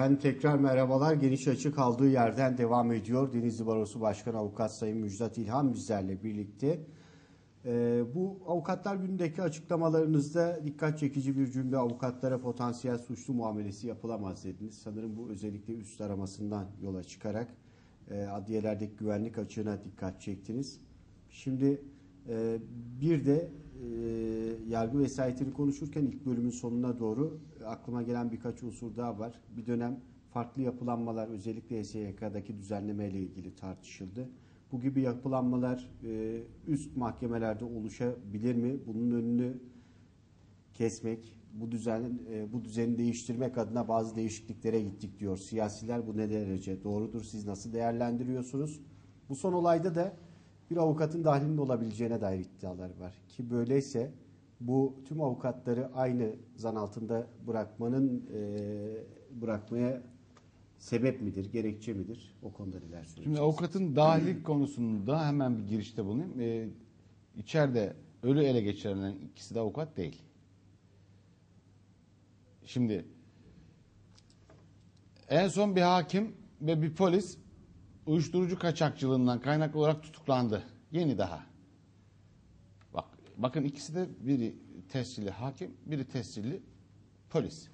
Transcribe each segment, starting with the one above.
Efendim tekrar merhabalar. Geniş Açı kaldığı yerden devam ediyor. Denizli Barosu Başkanı Avukat Sayın Müjdat İlhan bizlerle birlikte. Bu Avukatlar Günü'ndeki açıklamalarınızda dikkat çekici bir cümle, avukatlara potansiyel suçlu muamelesi yapılamaz dediniz. Sanırım bu özellikle üst aramasından yola çıkarak adliyelerdeki güvenlik açığına dikkat çektiniz. Şimdi bir de yargı vesayetini konuşurken ilk bölümün sonuna doğru aklıma gelen birkaç unsur daha var. Bir dönem farklı yapılanmalar özellikle HSYK'daki düzenlemeyle ilgili tartışıldı. Bu gibi yapılanmalar üst mahkemelerde oluşabilir mi? Bunun önünü kesmek, bu düzeni değiştirmek adına bazı değişikliklere gittik diyor siyasiler. Bu ne derece doğrudur? Siz nasıl değerlendiriyorsunuz? Bu son olayda da bir avukatın dahlinin olabileceğine dair iddialar var. Ki böyleyse bu tüm avukatları aynı zan altında bırakmaya sebep midir, gerekçe midir? O konuda neler söyleyeceksiniz? Şimdi avukatın dahillik konusunda hemen bir girişte bulunayım. İçeride ölü ele geçirilen ikisi de avukat değil. Şimdi en son bir hakim ve bir polis uyuşturucu kaçakçılığından kaynaklı olarak tutuklandı. Yeni daha. Bakın ikisi de biri tescilli hakim, biri tescilli polis.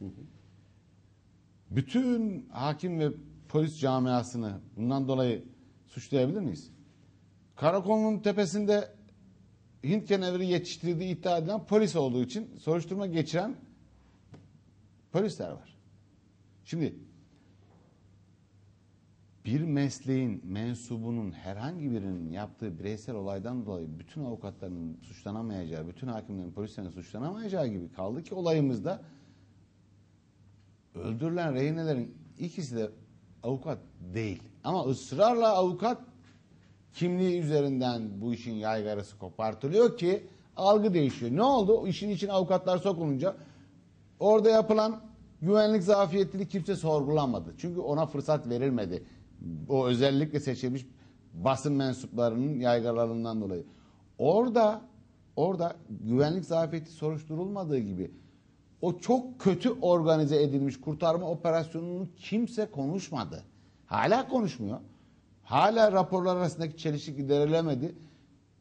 Bütün hakim ve polis camiasını bundan dolayı suçlayabilir miyiz? Karakolun tepesinde Hint keneviri yetiştirdiği iddia edilen polis olduğu için soruşturma geçiren polisler var. Şimdi bir mesleğin mensubunun herhangi birinin yaptığı bireysel olaydan dolayı bütün avukatların suçlanamayacağı, bütün hakimlerin, polislerin suçlanamayacağı gibi kaldı ki olayımızda öldürülen rehinelerin ikisi de avukat değil. Ama ısrarla avukat kimliği üzerinden bu işin yaygarası kopartılıyor ki algı değişiyor. Ne oldu? İşin içine avukatlar sokulunca orada yapılan güvenlik zafiyetini kimse sorgulamadı. Çünkü ona fırsat verilmedi. O özellikle seçilmiş basın mensuplarının yaygalarından dolayı. Orada güvenlik zafiyeti soruşturulmadığı gibi o çok kötü organize edilmiş kurtarma operasyonunu kimse konuşmadı. Hala konuşmuyor. Hala raporlar arasındaki çelişki giderilemedi.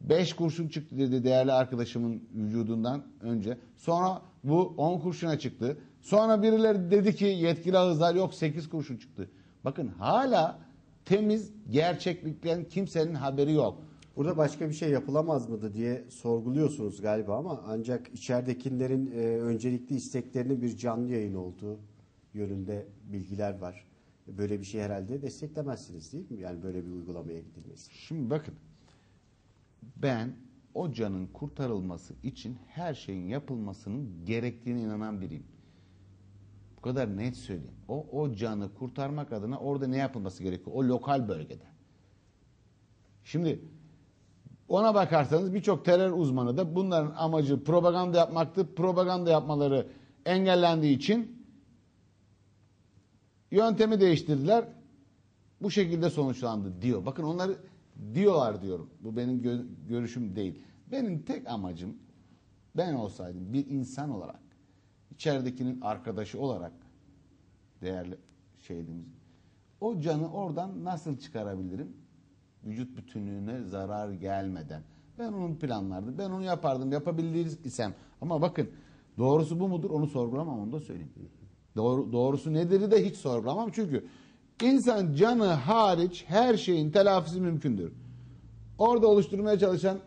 5 kurşun çıktı dedi değerli arkadaşımın vücudundan önce. Sonra bu 10 kurşuna çıktı. Sonra birileri dedi ki yetkili ağızlar yok 8 kurşun çıktı. Bakın hala temiz gerçeklikten kimsenin haberi yok. Burada başka bir şey yapılamaz mıydı diye sorguluyorsunuz galiba ama ancak içeridekilerin öncelikli isteklerinin bir canlı yayın olduğu yönünde bilgiler var. Böyle bir şey herhalde desteklemezsiniz değil mi? Yani böyle bir uygulamaya gidilmesi. Şimdi bakın ben o canın kurtarılması için her şeyin yapılmasının gerektiğine inanan biriyim. Bu kadar net söyleyeyim. O canı kurtarmak adına orada ne yapılması gerekiyor? O lokal bölgede. Şimdi ona bakarsanız birçok terör uzmanı da bunların amacı propaganda yapmaktı. Propaganda yapmaları engellendiği için yöntemi değiştirdiler. Bu şekilde sonuçlandı diyor. Bakın onları diyorlar diyorum. Bu benim görüşüm değil. Benim tek amacım ben olsaydım bir insan olarak içeridekinin arkadaşı olarak değerli şehidimiz o canı oradan nasıl çıkarabilirim? Vücut bütünlüğüne zarar gelmeden. Ben onun planlardım. Ben onu yapardım. Yapabiliriz isem. Ama bakın doğrusu bu mudur? Onu sorgulamam. Onu da söyleyeyim. Doğrusu nedir de hiç sorgulamam. Çünkü insan canı hariç her şeyin telafisi mümkündür. Orada oluşturmaya çalışan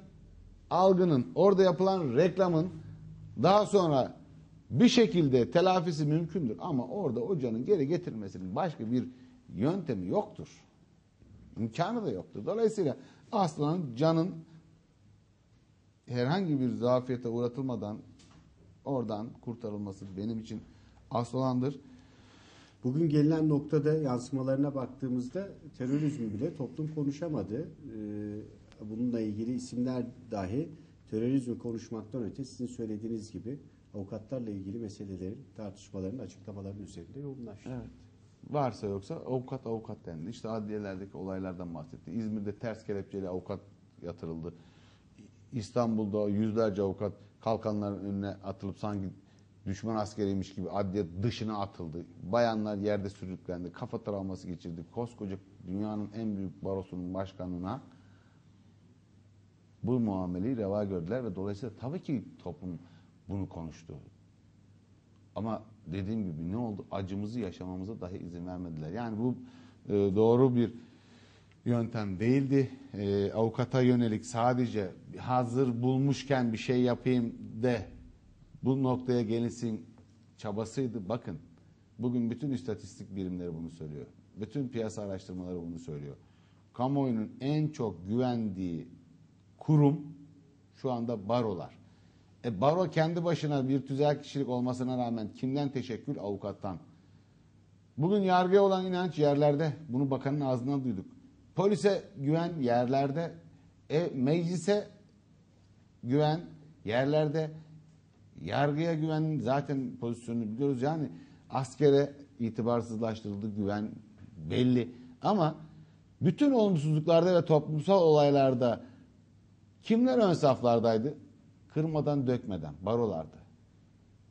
algının, orada yapılan reklamın daha sonra bir şekilde telafisi mümkündür. Ama orada o canın geri getirilmesinin başka bir yöntemi yoktur. İmkanı da yoktur. Dolayısıyla aslanın canın herhangi bir zafiyete uğratılmadan oradan kurtarılması benim için asıl olandır. Bugün gelinen noktada yansımalarına baktığımızda terörizmi bile toplum konuşamadı. Bununla ilgili isimler dahi terörizmi konuşmaktan öte sizin söylediğiniz gibi avukatlarla ilgili meselelerin, tartışmaların, açıklamaların üzerinde yoğunlaştı. Evet. Varsa yoksa avukat dendi. İşte adliyelerdeki olaylardan bahsetti. İzmir'de ters kelepçeli avukat yatırıldı. İstanbul'da yüzlerce avukat kalkanların önüne atılıp sanki düşman askeriymiş gibi adliye dışına atıldı. Bayanlar yerde sürüklendi. Kafa travması geçirdi. Koskoca dünyanın en büyük barosunun başkanına bu muameleyi reva gördüler ve dolayısıyla tabii ki toplum bunu konuştu. Ama dediğim gibi ne oldu? Acımızı yaşamamıza dahi izin vermediler. Yani bu doğru bir yöntem değildi. Avukata yönelik sadece hazır bulmuşken bir şey yapayım de bu noktaya gelinsin çabasıydı. Bakın bugün bütün istatistik birimleri bunu söylüyor. Bütün piyasa araştırmaları bunu söylüyor. Kamuoyunun en çok güvendiği kurum şu anda barolar. Baro kendi başına bir tüzel kişilik olmasına rağmen kimden teşekkür? Avukattan. Bugün yargıya olan inanç yerlerde. Bunu bakanın ağzından duyduk. Polise güven yerlerde. Meclise güven yerlerde. Yargıya güven zaten pozisyonunu biliyoruz. Yani askere itibarsızlaştırıldı, güven belli. Ama bütün olumsuzluklarda ve toplumsal olaylarda kimler ön saflardaydı? Kırmadan dökmeden barolardı.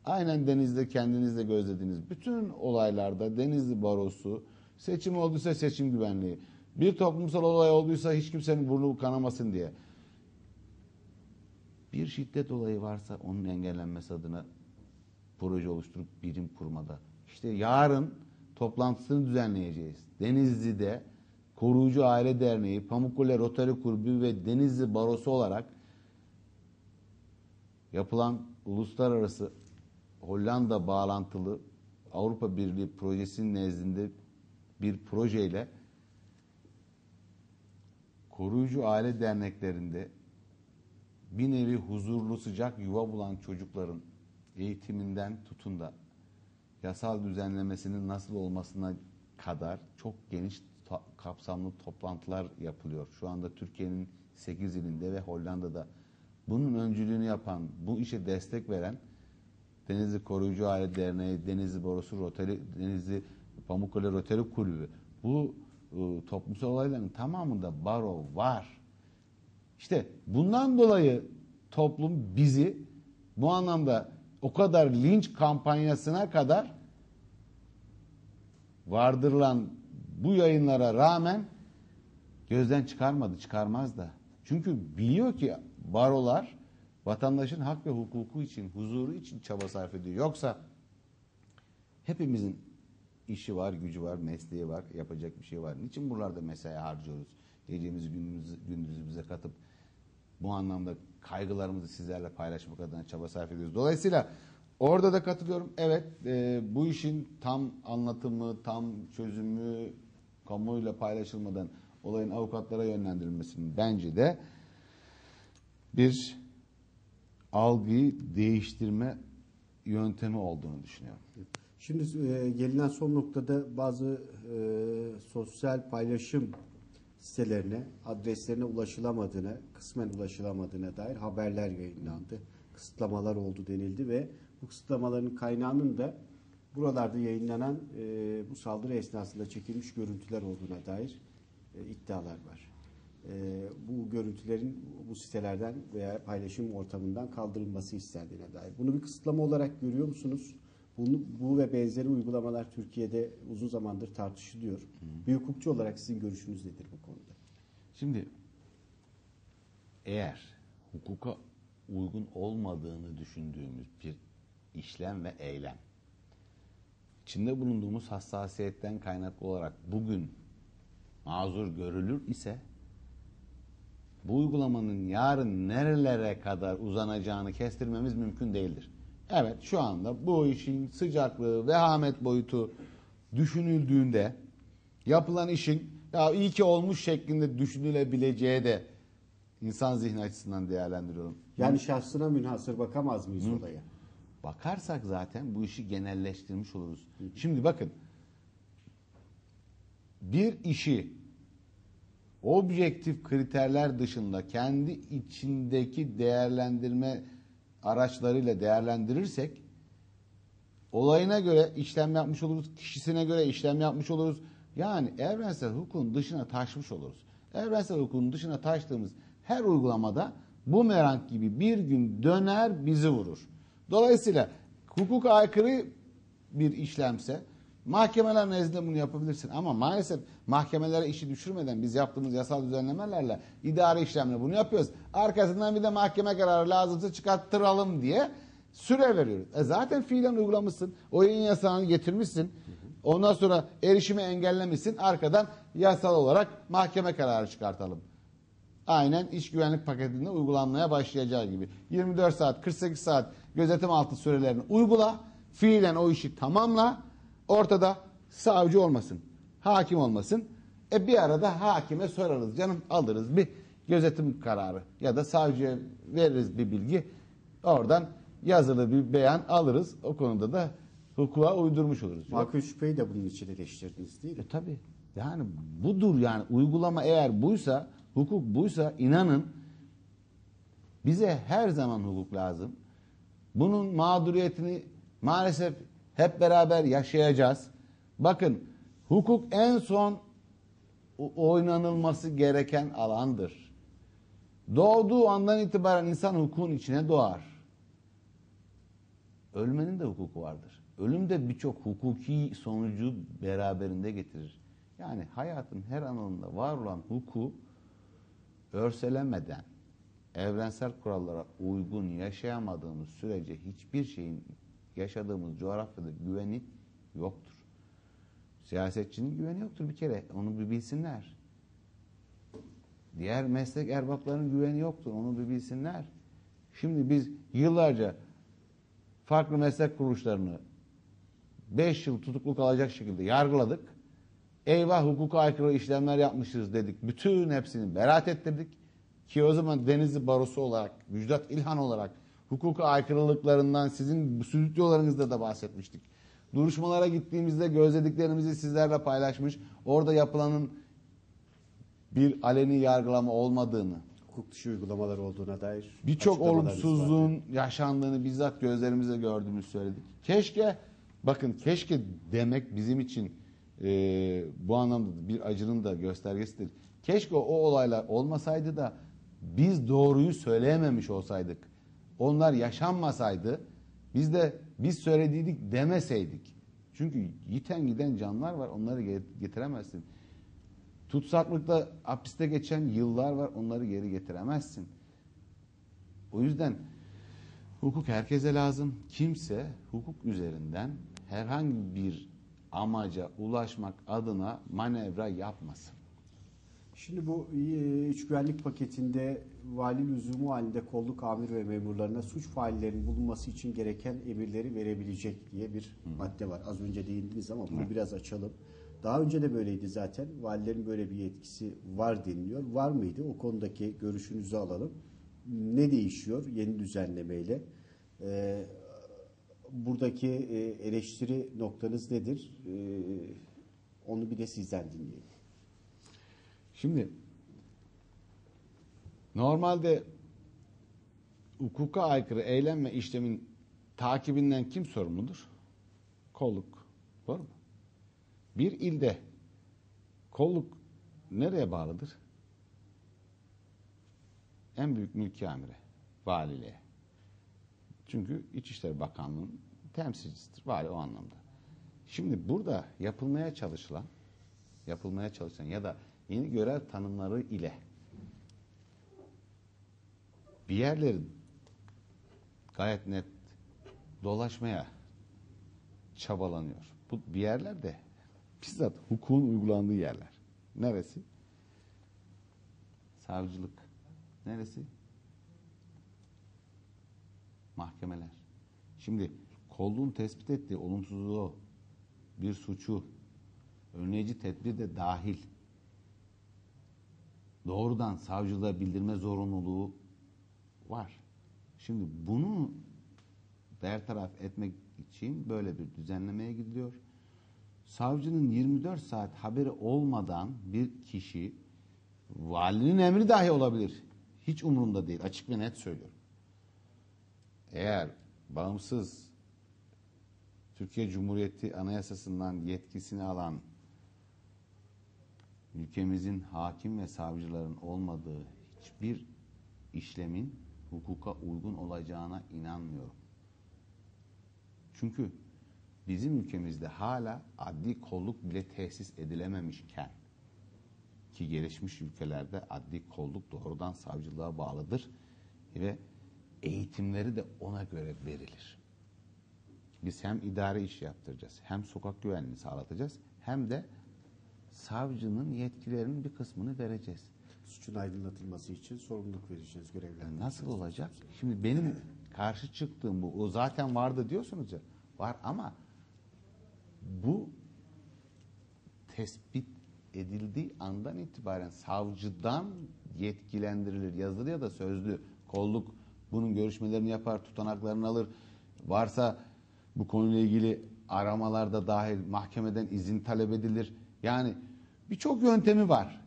Aynen Deniz'de kendiniz de gözlediğiniz bütün olaylarda Denizli Barosu, seçim olduysa seçim güvenliği, bir toplumsal olay olduysa hiç kimsenin burnu kanamasın diye. Bir şiddet olayı varsa onun engellenmesi adına proje oluşturup birim kurmada. İşte yarın toplantısını düzenleyeceğiz. Denizli'de Koruyucu Aile Derneği, Pamukkale Rotary Kulübü ve Denizli Barosu olarak yapılan uluslararası Hollanda bağlantılı Avrupa Birliği projesinin nezdinde bir projeyle koruyucu aile derneklerinde bir nevi huzurlu sıcak yuva bulan çocukların eğitiminden tutun da yasal düzenlemesinin nasıl olmasına kadar çok geniş kapsamlı toplantılar yapılıyor. Şu anda Türkiye'nin 8 ilinde ve Hollanda'da bunun öncülüğünü yapan, bu işe destek veren Denizli Koruyucu Aile Derneği, Denizli Barosu, Rotary, Denizli Pamukkale Rotary Kulübü. Bu toplumsal olayların tamamında baro var. İşte bundan dolayı toplum bizi bu anlamda o kadar linç kampanyasına kadar vardırılan bu yayınlara rağmen gözden çıkarmadı, çıkarmaz da. Çünkü biliyor ki barolar vatandaşın hak ve hukuku için, huzuru için çaba sarf ediyor. Yoksa hepimizin işi var, gücü var, mesleği var, yapacak bir şey var. Niçin buralarda mesai harcıyoruz? Gecemizi, gündüzümüzü bize katıp bu anlamda kaygılarımızı sizlerle paylaşmak adına çaba sarf ediyoruz. Dolayısıyla orada da katılıyorum. Evet, bu işin tam anlatımı, tam çözümü kamuoyuyla paylaşılmadan olayın avukatlara yönlendirilmesinin bence de bir algıyı değiştirme yöntemi olduğunu düşünüyorum. Şimdi gelinen son noktada bazı sosyal paylaşım sitelerine, adreslerine ulaşılamadığına, kısmen ulaşılamadığına dair haberler yayınlandı. Kısıtlamalar oldu denildi ve bu kısıtlamaların kaynağının da buralarda yayınlanan bu saldırı esnasında çekilmiş görüntüler olduğuna dair iddialar var. Bu görüntülerin bu sitelerden veya paylaşım ortamından kaldırılması istendiğine dair. Bunu bir kısıtlama olarak görüyor musunuz? Bu ve benzeri uygulamalar Türkiye'de uzun zamandır tartışılıyor. Bir hukukçu olarak sizin görüşünüz nedir bu konuda? Şimdi eğer hukuka uygun olmadığını düşündüğümüz bir işlem ve eylem içinde bulunduğumuz hassasiyetten kaynaklı olarak bugün mazur görülür ise bu uygulamanın yarın nerelere kadar uzanacağını kestirmemiz mümkün değildir. Evet, şu anda bu işin sıcaklığı, vehamet boyutu düşünüldüğünde yapılan işin ya iyi ki olmuş şeklinde düşünülebileceği de insan zihni açısından değerlendiriyorum. Yani şahsına münhasır bakamaz mıyız olaya? Bakarsak zaten bu işi genelleştirmiş oluruz. Şimdi bakın, bir işi objektif kriterler dışında kendi içindeki değerlendirme araçlarıyla değerlendirirsek olayına göre işlem yapmış oluruz, kişisine göre işlem yapmış oluruz. Yani evrensel hukukun dışına taşmış oluruz. Evrensel hukukun dışına taştığımız her uygulamada bumerang gibi bir gün döner bizi vurur. Dolayısıyla hukuka aykırı bir işlemse mahkemeler nezdinde bunu yapabilirsin. Ama maalesef mahkemelere işi düşürmeden biz yaptığımız yasal düzenlemelerle idari işlemle bunu yapıyoruz. Arkasından bir de mahkeme kararı lazımsa çıkarttıralım diye süre veriyoruz. Zaten fiilen uygulamışsın. O yayın yasağını getirmişsin. Ondan sonra erişimi engellemişsin. Arkadan yasal olarak mahkeme kararı çıkartalım. Aynen iş güvenlik paketinde uygulanmaya başlayacağı gibi. 24 saat, 48 saat gözetim altı sürelerini uygula. Fiilen o işi tamamla. Ortada savcı olmasın, hakim olmasın. Bir arada hakime sorarız canım, alırız bir gözetim kararı ya da savcıya veririz bir bilgi. Oradan yazılı bir beyan alırız. O konuda da hukuka uydurmuş oluruz. Makul şüpheyi de bunun için eleştirdiniz değil mi? Tabii. Yani budur yani uygulama eğer buysa, hukuk buysa inanın bize her zaman hukuk lazım. Bunun mağduriyetini maalesef hep beraber yaşayacağız. Bakın hukuk en son oynanılması gereken alandır. Doğduğu andan itibaren insan hukukun içine doğar. Ölmenin de hukuku vardır. Ölüm de birçok hukuki sonucu beraberinde getirir. Yani hayatın her alanında var olan hukuku örselemeden, evrensel kurallara uygun yaşayamadığımız sürece hiçbir şeyin yaşadığımız coğrafyada güveni yoktur. Siyasetçinin güveni yoktur bir kere. Onu bir bilsinler. Diğer meslek erbaplarının güveni yoktur. Onu bir bilsinler. Şimdi biz yıllarca farklı meslek kuruluşlarını 5 yıl tutuklu kalacak şekilde yargıladık. Eyvah hukuka aykırı işlemler yapmışız dedik. Bütün hepsini beraat ettirdik. Ki o zaman Denizli Barosu olarak, Müjdat İlhan olarak hukuka aykırılıklarından sizin stüdyolarınızda da bahsetmiştik. Duruşmalara gittiğimizde gözlediklerimizi sizlerle paylaşmış. Orada yapılanın bir aleni yargılama olmadığını, Hukuk dışı uygulamalar olduğuna dair birçok açıklamalarınız olumsuzluğun vardı. yaşandığını bizzat gözlerimizle gördüğümüzü söyledik. Keşke, bakın keşke demek bizim için bu anlamda bir acının da göstergesidir. Keşke o olaylar olmasaydı da biz doğruyu söyleyememiş olsaydık. Onlar yaşanmasaydı biz söylediydik demeseydik. Çünkü yiten giden canlar var, onları getiremezsin. Tutsaklıkta hapiste geçen yıllar var, onları geri getiremezsin. O yüzden hukuk herkese lazım. Kimse hukuk üzerinden herhangi bir amaca ulaşmak adına manevra yapmasın. Şimdi bu iç güvenlik paketinde vali lüzumu halinde kolluk amir ve memurlarına suç faillerinin bulunması için gereken emirleri verebilecek diye bir madde var. Az önce değindiniz ama bunu biraz açalım. Daha önce de böyleydi zaten. Valilerin böyle bir yetkisi var deniliyor. Var mıydı? O konudaki görüşünüzü alalım. Ne değişiyor yeni düzenlemeyle? Buradaki eleştiri noktanız nedir? Onu bir de sizden dinleyelim. Şimdi normalde hukuka aykırı eylem ve işlemin takibinden kim sorumludur? Kolluk. Doğru mu? Bir ilde kolluk nereye bağlıdır? En büyük mülki amire, valiliğe. Çünkü İçişleri Bakanlığı'nın temsilcisidir. Vali o anlamda. Şimdi burada yapılmaya çalışılan ya da yeni görev tanımları ile bir yerleri gayet net dolaşmaya çabalanıyor. Bu bir yerler de bizzat hukukun uygulandığı yerler. Neresi? Savcılık. Neresi? Mahkemeler. Şimdi kolluğun tespit ettiği olumsuzluğu, bir suçu, önleyici tedbir de dahil doğrudan savcılığa bildirme zorunluluğu var. Şimdi bunu bertaraf etmek için böyle bir düzenlemeye gidiliyor. Savcının 24 saat haberi olmadan bir kişi, valinin emri dahi olabilir. Hiç umurumda değil. Açık ve net söylüyorum. Eğer bağımsız Türkiye Cumhuriyeti Anayasası'ndan yetkisini alan ülkemizin hakim ve savcıların olmadığı hiçbir işlemin hukuka uygun olacağına inanmıyorum. Çünkü bizim ülkemizde hala adli kolluk bile tesis edilememişken, ki gelişmiş ülkelerde adli kolluk doğrudan savcılığa bağlıdır ve eğitimleri de ona göre verilir. Biz hem idari iş yaptıracağız, hem sokak güvenliğini sağlatacağız, hem de savcının yetkilerinin bir kısmını vereceğiz. Suçun aydınlatılması için sorumluluk vereceğiz, görevlendireceğiz. Nasıl olacak? Şimdi benim karşı çıktığım bu. O zaten vardı diyorsunuz ya. Var ama bu tespit edildiği andan itibaren savcıdan yetkilendirilir. Yazılı ya da sözlü. Kolluk bunun görüşmelerini yapar, tutanaklarını alır. Varsa bu konuyla ilgili aramalarda dahil mahkemeden izin talep edilir. Yani birçok yöntemi var.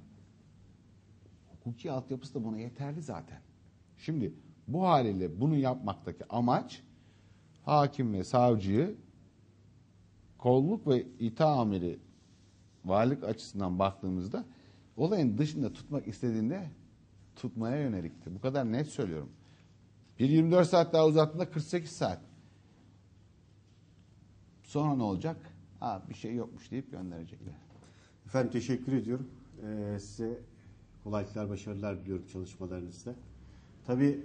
Hukuki altyapısı da buna yeterli zaten. Şimdi bu haliyle bunu yapmaktaki amaç hakim ve savcıyı kolluk ve ita amiri valilik açısından baktığımızda olayın dışında tutmak istediğinde tutmaya yönelikti. Bu kadar net söylüyorum. Bir 24 saat daha uzattığında 48 saat. Sonra ne olacak? Bir şey yokmuş deyip gönderecekler. Efendim teşekkür ediyorum. Size kolaylıklar, başarılar diliyorum çalışmalarınızda. Tabii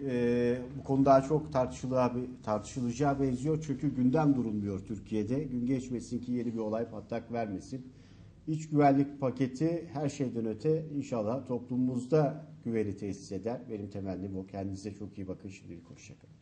bu konu daha çok tartışılacağı benziyor. Çünkü gündem durulmuyor Türkiye'de. Gün geçmesin ki yeni bir olay patlak vermesin. İç güvenlik paketi her şeyden öte inşallah toplumumuzda güveni tesis eder. Benim temennim o. Kendinize çok iyi bakın. Şimdilik hoşça kalın.